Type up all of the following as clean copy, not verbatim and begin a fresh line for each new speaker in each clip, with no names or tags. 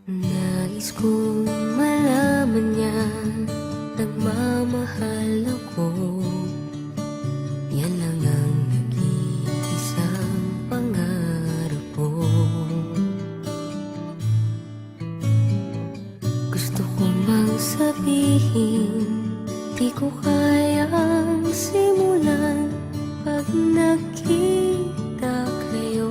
Nais kong malaman niya nagmamahal ako. Yan lang ang nag-iisang pangarap ko. Gusto ko mang sabihin, di ko kayang simulan pag nakita kayo.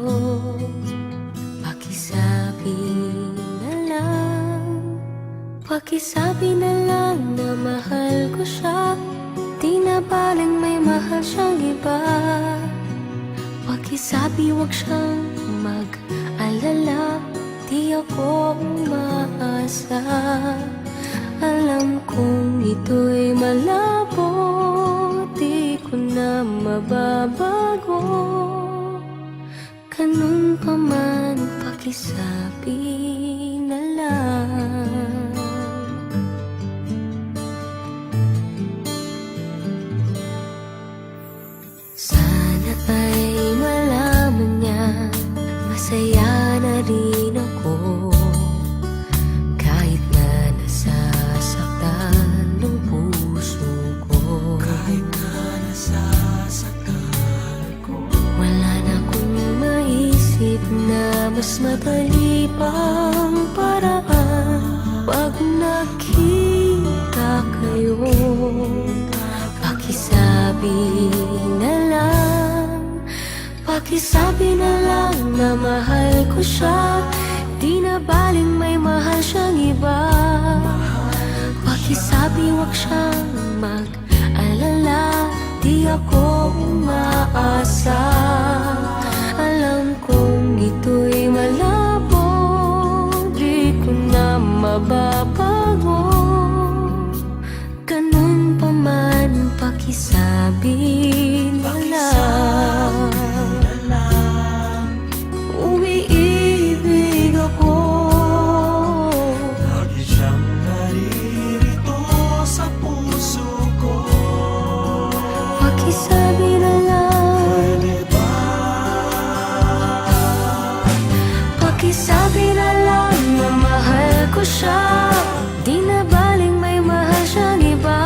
Pakisabi na lang na mahal ko siya, di na baling may mahal siyang iba. Pakisabi wag siyang mag-alala, di ako umaasa. Alam kong ito'y malabo, di ko na mababago. Ganun pa man, pakisabi na lang. Sana ay malaman niya, masaya na rin ako. Kahit na nasasaktan ng puso ko, kahit na nasasaktan ko, wala na akong maisip na mas madali pang paraan. Pag nakita kayo, pakisabi na lang, pakisabi na lang na mahal ko siya, di na baling may mahal siyang iba. Pakisabi wag siyang mag-alala, di ako umaasa. Alam kong ito'y malabo, di ko na mababago. Ganun pa man, pakisabi na lang. Umiibig ako,
lagi siyang naririto sa puso ko.
pakisabi na lang.
Pwede ba?
Pakisabi na lang na mahal ko siya, di na baling may mahal siyang iba.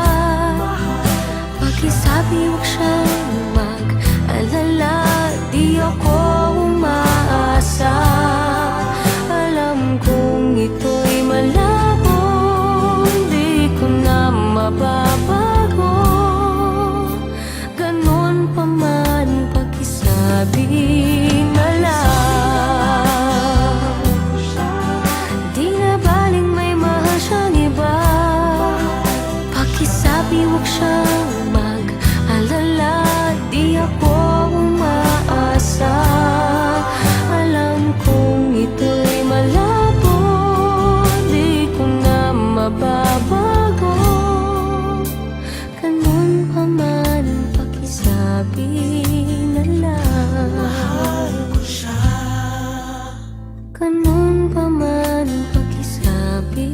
Pakisabi wag siyang mag-alala, di ako umaasa. Alam kong ito'y malabo, di ko na mababago. Ganun pa man, pakisabi na lang. Di na baling may mahal siyang iba. Pakisabi wag siyang mag-alala, di ako umaasa. Alam kong ito'y malabo, di ko na mababago. Ganun pa man, pakisabi na lang.
Mahal ko siya.
Ganun pa man, pakisabi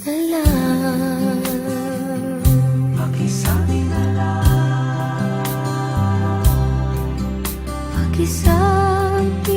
na lang.
Pakisabi na lang.
Pakisabi